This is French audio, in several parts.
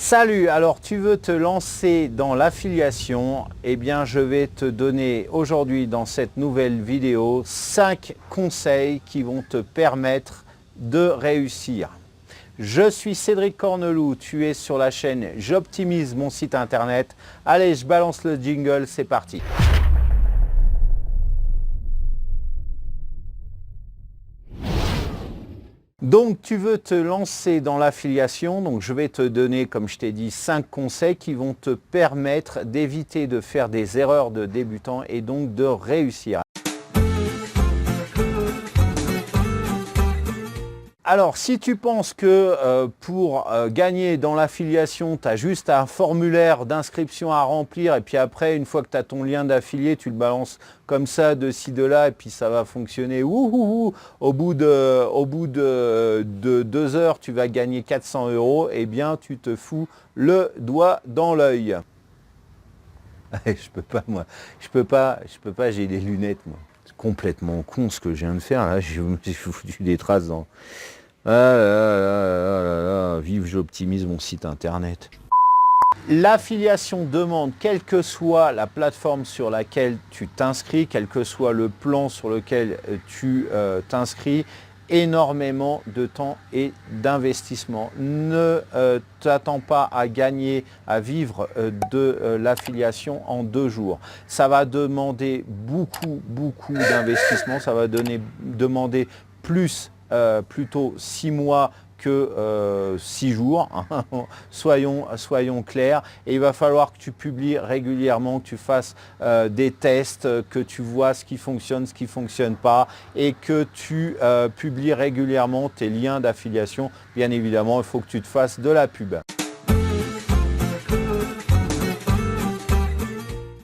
Salut, alors tu veux te lancer dans l'affiliation? Eh bien je vais te donner aujourd'hui dans cette nouvelle vidéo 5 conseils qui vont te permettre de réussir. Je suis Cédric Corneloup, tu es sur la chaîne J'optimise mon site internet. Allez, je balance le jingle, c'est parti. Donc tu veux te lancer dans l'affiliation, donc je vais te donner, comme je t'ai dit, 5 conseils qui vont te permettre d'éviter de faire des erreurs de débutant et donc de réussir. Alors, si tu penses que pour gagner dans l'affiliation, tu as juste un formulaire d'inscription à remplir et puis après, une fois que tu as ton lien d'affilié, tu le balances comme ça, de ci, de là, et puis ça va fonctionner. Au bout de 2 heures, tu vas gagner 400 €, eh bien, tu te fous le doigt dans l'œil. Je peux pas, moi. Je peux pas, j'ai des lunettes, moi. C'est complètement con ce que je viens de faire, là. J'ai foutu des traces dans... Vive, j'optimise mon site internet. L'affiliation demande, quelle que soit la plateforme sur laquelle tu t'inscris, quel que soit le plan sur lequel tu t'inscris, énormément de temps et d'investissement. Ne t'attends pas à gagner, à vivre de l'affiliation en 2 jours. Ça va demander beaucoup d'investissement, ça va demander plus plutôt 6 mois que 6 jours, soyons clairs, et il va falloir que tu publies régulièrement, que tu fasses des tests, que tu vois ce qui fonctionne, ce qui ne fonctionne pas, et que tu publies régulièrement tes liens d'affiliation. Bien évidemment, il faut que tu te fasses de la pub.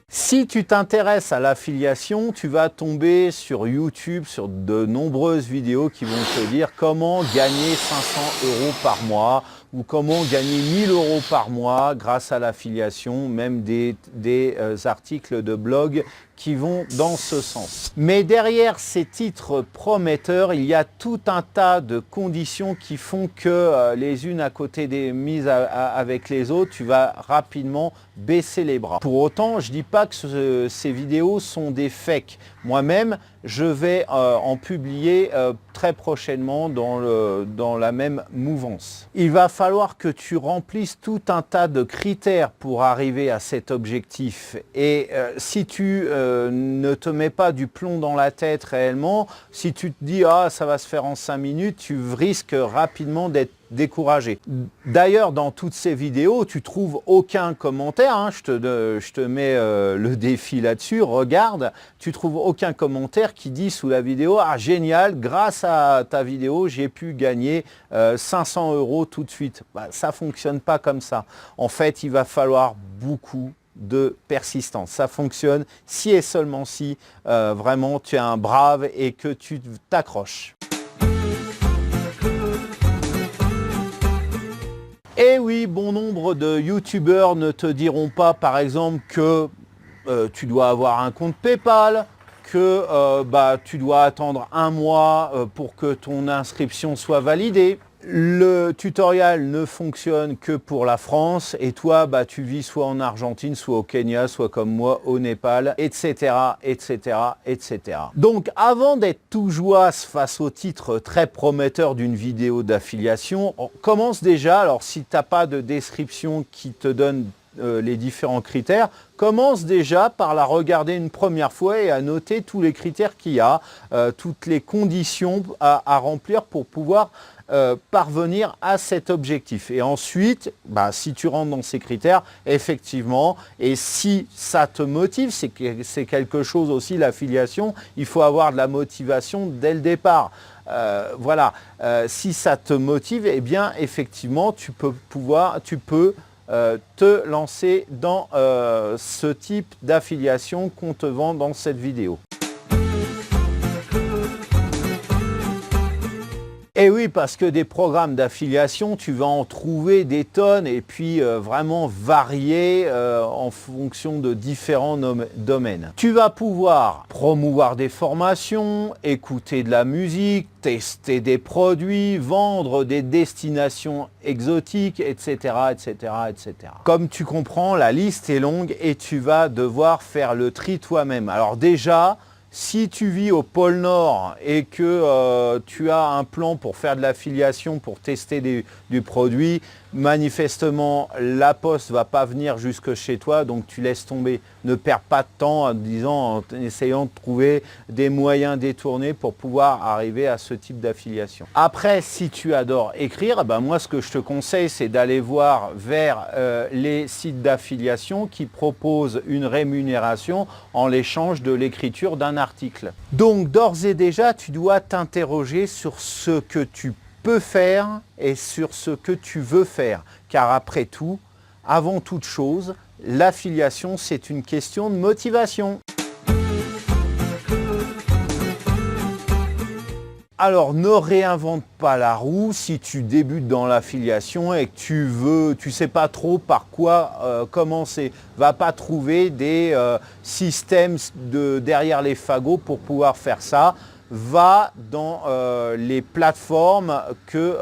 Si tu t'intéresses à l'affiliation, tu vas tomber sur YouTube, sur de nombreuses vidéos qui vont te dire comment gagner 500 € par mois ou comment gagner 1000 € par mois grâce à l'affiliation, même des articles de blog qui vont dans ce sens. Mais derrière ces titres prometteurs, il y a tout un tas de conditions qui font que les unes à côté des mises avec les autres, tu vas rapidement baisser les bras. Pour autant, je ne dis pas que ces vidéos sont des fakes. Moi-même, je vais en publier très prochainement dans la même mouvance. Il va falloir que tu remplisses tout un tas de critères pour arriver à cet objectif. Et si tu ne te mets pas du plomb dans la tête réellement, si tu te dis « Ah, ça va se faire en 5 minutes », tu risques rapidement d'être découragé. D'ailleurs, dans toutes ces vidéos, tu trouves aucun commentaire, hein, je te mets le défi là-dessus, regarde, tu trouves aucun commentaire qui dit sous la vidéo « Ah, génial, grâce à ta vidéo, j'ai pu gagner 500 € tout de suite ». Ça ne fonctionne pas comme ça. En fait, il va falloir beaucoup de persistance. Ça fonctionne si et seulement si vraiment tu es un brave et que tu t'accroches. Et oui, bon nombre de youtubeurs ne te diront pas, par exemple, que tu dois avoir un compte PayPal, que tu dois attendre 1 mois pour que ton inscription soit validée. Le tutoriel ne fonctionne que pour la France et toi, tu vis soit en Argentine, soit au Kenya, soit comme moi au Népal, etc., etc., etc. Donc, avant d'être tout joie face au titre très prometteur d'une vidéo d'affiliation, on commence déjà, alors si tu n'as pas de description qui te donne les différents critères, commence déjà par la regarder une première fois et à noter tous les critères qu'il y a, toutes les conditions à remplir pour pouvoir parvenir à cet objectif. Et ensuite, si tu rentres dans ces critères, effectivement, et si ça te motive, c'est quelque chose aussi, l'affiliation, il faut avoir de la motivation dès le départ. Voilà, si ça te motive, eh bien, effectivement, tu peux te lancer dans ce type d'affiliation qu'on te vend dans cette vidéo. Et oui, parce que des programmes d'affiliation, tu vas en trouver des tonnes et puis vraiment variés en fonction de différents domaines. Tu vas pouvoir promouvoir des formations, écouter de la musique, tester des produits, vendre des destinations exotiques, etc., etc., etc. Comme tu comprends, la liste est longue et tu vas devoir faire le tri toi-même. Alors déjà, si tu vis au pôle Nord et que tu as un plan pour faire de l'affiliation, pour tester du produit, manifestement, la poste ne va pas venir jusque chez toi, donc tu laisses tomber. Ne perds pas de temps en essayant de trouver des moyens détournés pour pouvoir arriver à ce type d'affiliation. Après, si tu adores écrire, moi ce que je te conseille, c'est d'aller voir vers les sites d'affiliation qui proposent une rémunération en l'échange de l'écriture d'un article. Donc d'ores et déjà, tu dois t'interroger sur ce que tu peux faire et sur ce que tu veux faire. Car après tout, avant toute chose, l'affiliation, c'est une question de motivation. Alors ne réinvente pas la roue si tu débutes dans l'affiliation et que tu sais pas trop par quoi commencer. Va pas trouver des systèmes derrière les fagots pour pouvoir faire ça. Va dans les plateformes que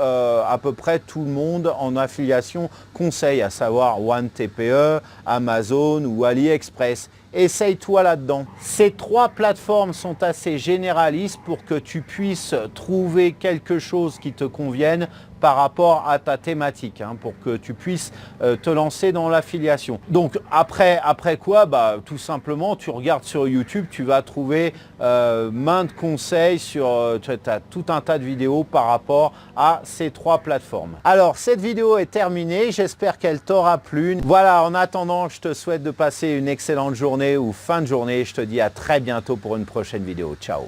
à peu près tout le monde en affiliation conseille, à savoir OneTPE, Amazon ou AliExpress. Essaye-toi là-dedans. Ces trois plateformes sont assez généralistes pour que tu puisses trouver quelque chose qui te convienne par rapport à ta thématique, pour que tu puisses te lancer dans l'affiliation. Donc après quoi, tout simplement, tu regardes sur YouTube, tu vas trouver maintes conseils tu as tout un tas de vidéos par rapport à ces trois plateformes. Alors cette vidéo est terminée, j'espère qu'elle t'aura plu. Voilà, en attendant, je te souhaite de passer une excellente journée ou fin de journée. Je te dis à très bientôt pour une prochaine vidéo. Ciao.